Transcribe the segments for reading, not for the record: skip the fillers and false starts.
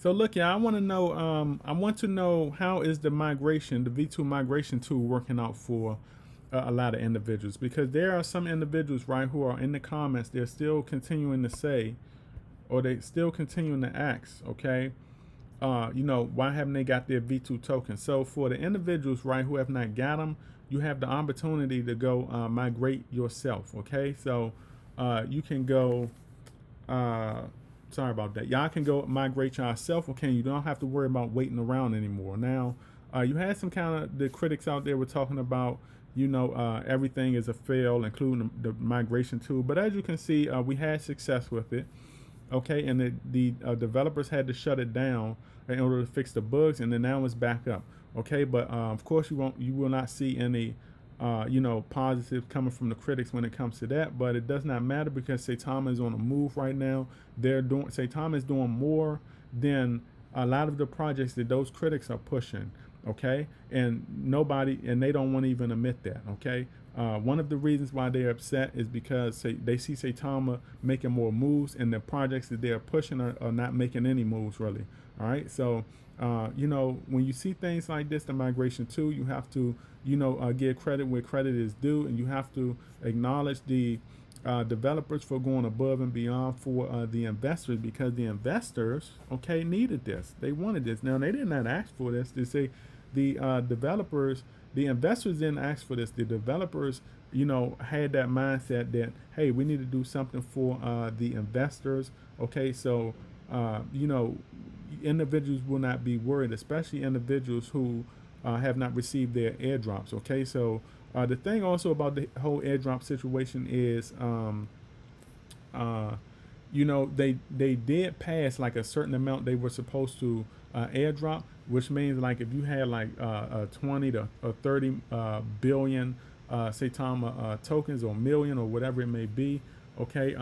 So look, yeah, I want to know how is the migration, the V2 migration tool working out for a lot of individuals, because there are some individuals, right, who are in the comments, they're still continuing to say, or they still continuing to ask, okay, why haven't they got their V2 token? So for the individuals, right, who have not got them, you have the opportunity to go migrate yourself, okay? So you can go, uh, sorry about that. Y'all can go migrate yourself, okay? You don't have to worry about waiting around anymore. Now, you had some kind of, the critics out there were talking about, everything is a fail, including the migration tool. But as you can see, we had success with it, okay? And the developers had to shut it down in order to fix the bugs, and then now it's back up, okay? But of course, you will not see any positive coming from the critics when it comes to that. But it does not matter, because Saitama is on a move right now. Saitama is doing more than a lot of the projects that those critics are pushing, okay? And they don't want to even admit that, okay? One of the reasons why they're upset is because they see Saitama making more moves, and the projects that they're pushing are not making any moves, really. All right, so when you see things like this, the migration tool, you have to give credit where credit is due, and you have to acknowledge the developers for going above and beyond for the investors, because the investors, okay, needed this. They wanted this. Now, they did not ask for this. They say the developers, the investors didn't ask for this. The developers, had that mindset that, hey, we need to do something for the investors. Okay, so individuals will not be worried, especially individuals who have not received their airdrops. Okay, so the thing also about the whole airdrop situation is, they did pass like a certain amount they were supposed to airdrop, which means like if you had like 20 to 30 billion Saitama tokens, or million, or whatever it may be, okay,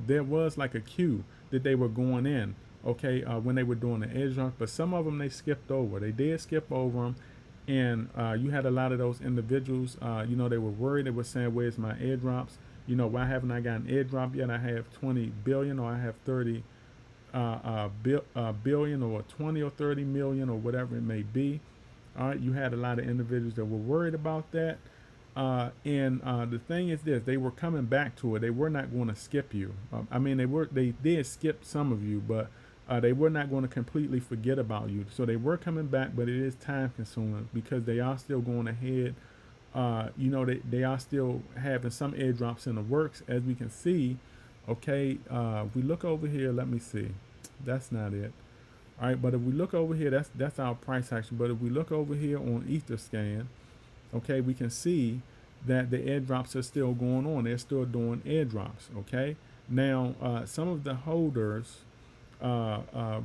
there was like a queue that they were going in, okay, when they were doing the airdrop, but some of them they skipped over. They did skip over them, and you had a lot of those individuals, they were worried. They were saying, where's my airdrops? Why haven't I got an airdrop yet? I have 20 billion, or I have 30 billion, or 20 or 30 million, or whatever it may be. All right, you had a lot of individuals that were worried about that. And the thing is this: they were coming back to it. They were not going to skip you. They did skip some of you, but they were not going to completely forget about you. So they were coming back, but it is time consuming, because they are still going ahead. They are still having some airdrops in the works, as we can see. Okay, if we look over here, let me see. That's not it. All right, but if we look over here, that's our price action. But if we look over here on Etherscan, okay, we can see that the airdrops are still going on. They're still doing airdrops. Okay, now some of the holders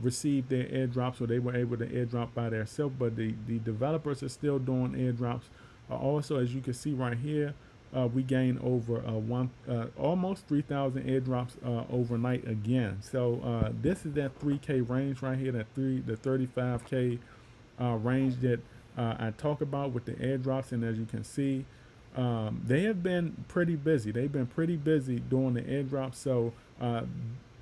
received their airdrops, or they were able to airdrop by themselves, but the developers are still doing airdrops. Also, as you can see right here, we gained over almost 3,000 airdrops overnight again. So this is that 3K range right here, the 35K range that I talk about with the airdrops. And as you can see, they have been pretty busy. They've been pretty busy doing the airdrops. So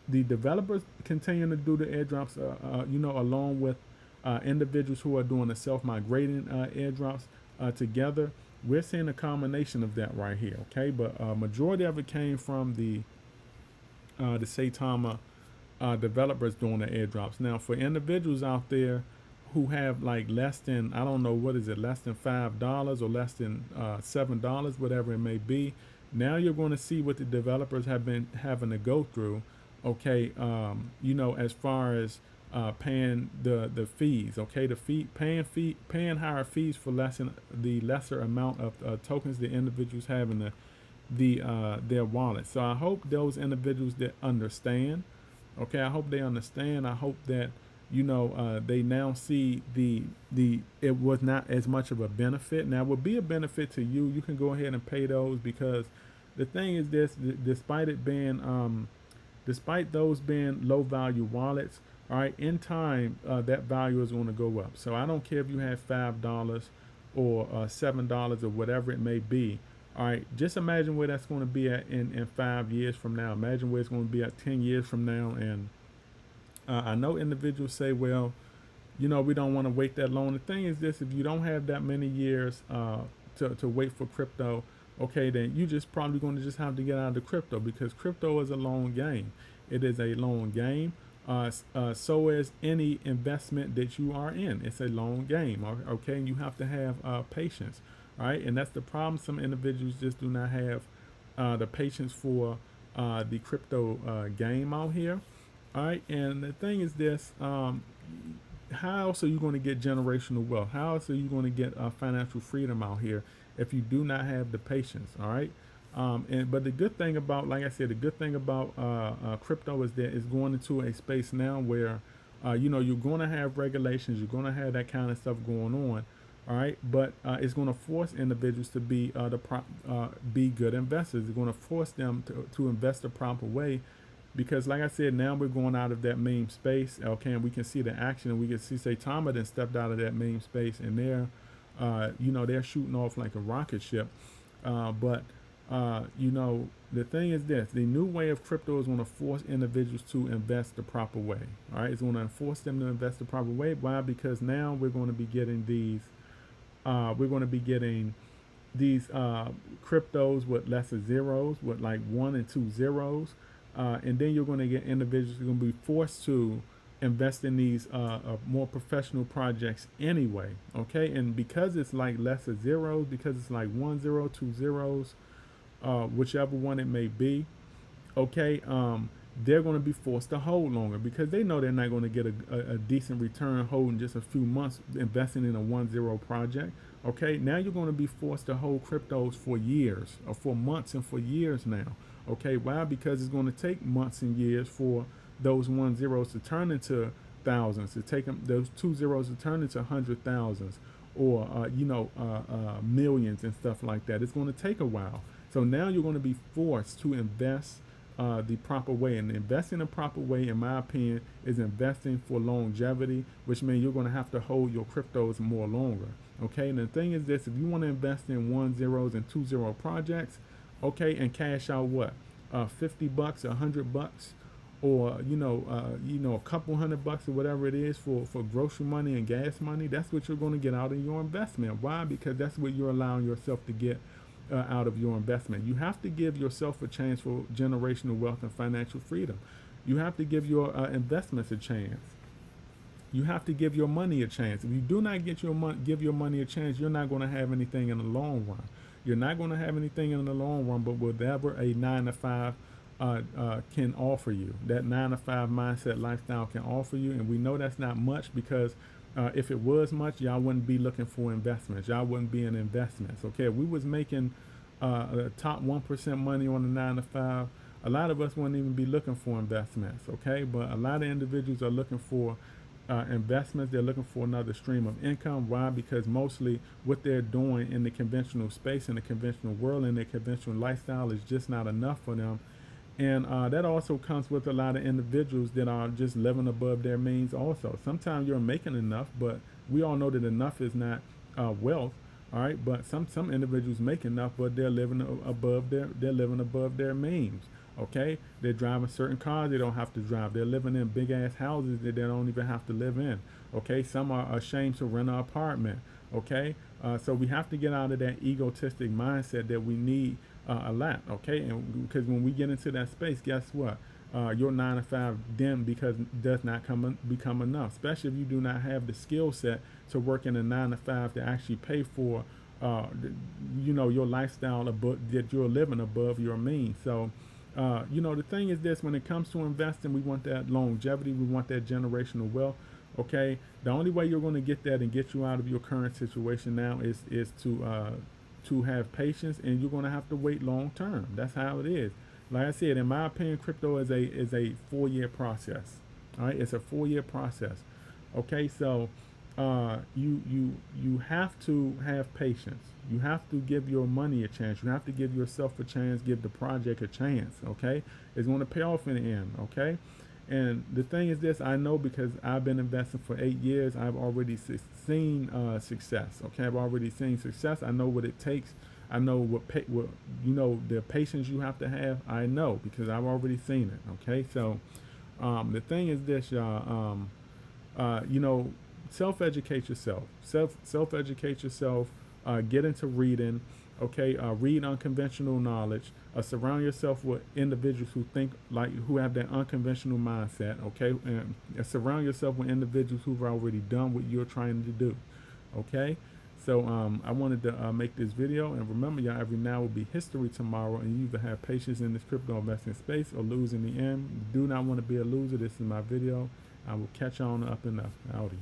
the developers continue to do the airdrops, along with individuals who are doing the self-migrating airdrops together. We're seeing a combination of that right here, okay? But majority of it came from the Saitama developers doing the airdrops. Now, for individuals out there who have like less than, I don't know, what is it, less than $5 or less than $7, whatever it may be, now you're going to see what the developers have been having to go through, okay? As far as paying the fees, okay, paying higher fees for the lesser amount of tokens the individuals have in their wallet. So I hope those individuals that understand, okay, I hope they understand. I hope that they now see it was not as much of a benefit. Now it would be a benefit to you. You can go ahead and pay those, because the thing is this: despite those being low value wallets, all right, in time, that value is going to go up. So I don't care if you have $5 or $7 or whatever it may be. All right, just imagine where that's going to be at in 5 years from now. Imagine where it's going to be at 10 years from now. And I know individuals say, well, we don't want to wait that long. The thing is this: if you don't have that many years to wait for crypto, okay, then you just probably going to just have to get out of the crypto, because crypto is a long game. It is a long game. So is any investment that you are in. It's a long game. Okay, and you have to have patience, right? And that's the problem. Some individuals just do not have the patience for the crypto game out here. All right, and the thing is this: how else are you going to get generational wealth? How else are you going to get financial freedom out here if you do not have the patience? All right. But the good thing about, like I said, the good thing about crypto is that it's going into a space now where, you're going to have regulations, you're going to have that kind of stuff going on, all right. But it's going to force individuals to be good investors. It's going to force them to invest the proper way, because like I said, now we're going out of that meme space. Okay, and we can see the action, and we can see Saitama then stepped out of that meme space, and they're shooting off like a rocket ship. But the thing is this: the new way of crypto is going to force individuals to invest the proper way. All right, it's going to force them to invest the proper way. Why? Because now we're going to be getting these. We're going to be getting these cryptos with lesser zeros, with like 1 and 2 zeros, and then you're going to get individuals who are going to be forced to invest in these more professional projects anyway. Okay, and because it's like lesser zeros, because it's like 1 0, 2 zeros, whichever one it may be, okay, they're going to be forced to hold longer, because they know they're not going to get a decent return holding just a few months investing in a 1 0 project. Okay, now you're going to be forced to hold cryptos for years, or for months and for years now. Okay, why? Because it's going to take months and years for those 1 0s to turn into thousands, to take them, those 2 0s to turn into 100,000s, or millions and stuff like that. It's going to take a while. So now you're going to be forced to invest the proper way, and investing the proper way, in my opinion, is investing for longevity, which means you're going to have to hold your cryptos more longer. Okay, and the thing is this: if you want to invest in 1 0s and 2 0 projects, okay, and cash out what, $50, $100, or a couple $100 or whatever it is for grocery money and gas money, that's what you're going to get out of your investment. Why? Because that's what you're allowing yourself to get out of your investment. You have to give yourself a chance for generational wealth and financial freedom. You have to give your investments a chance. You have to give your money a chance. If you do not give your money a chance, you're not going to have anything in the long run. You're not going to have anything in the long run, but whatever a 9 to 5 can offer you, that 9 to 5 mindset lifestyle can offer you. And we know that's not much, because if it was much, y'all wouldn't be looking for investments. Y'all wouldn't be in investments. Okay, if we was making top 1% money on the 9 to 5, a lot of us wouldn't even be looking for investments. Okay, but a lot of individuals are looking for investments. They're looking for another stream of income. Why? Because mostly what they're doing in the conventional space, in the conventional world, in their conventional lifestyle is just not enough for them. And that also comes with a lot of individuals that are just living above their means also. Sometimes you're making enough, but we all know that enough is not wealth. All right, but some individuals make enough, but they're living above their means. Okay, they're driving certain cars they don't have to drive. They're living in big ass houses that they don't even have to live in. Okay, some are ashamed to rent an apartment. Okay, so we have to get out of that egotistic mindset that we need a lot. Okay, and because when we get into that space, guess what? Your 9 to 5 then does not become enough, especially if you do not have the skill set to work in a 9 to 5 to actually pay for your lifestyle that you're living above your means. So the thing is this: when it comes to investing, we want that longevity, we want that generational wealth. Okay, the only way you're going to get that and get you out of your current situation now is to have patience, and you're going to have to wait long term. That's how it is. Like I said, in my opinion, crypto is a 4-year process. All right, it's a 4-year process. Okay, so you have to have patience. You have to give your money a chance. You have to give yourself a chance. Give the project a chance. Okay, it's going to pay off in the end. Okay, and the thing is this: I know, because I've been investing for 8 years. I've already seen success. Okay, I've already seen success. I know what it takes. I know what the patience you have to have. I know, because I've already seen it. Okay, so The thing is this, y'all. You know, self-educate yourself. Self-educate yourself. Get into reading. Okay, read unconventional knowledge. Surround yourself with individuals who think like who have that unconventional mindset. Okay, and surround yourself with individuals who've already done what you're trying to do. Okay, so I wanted to make this video, and remember, y'all, every now will be history tomorrow, and you either have patience in this crypto investing space or lose in the end. You do not want to be a loser. This is my video. I will catch on up and up. Howdy.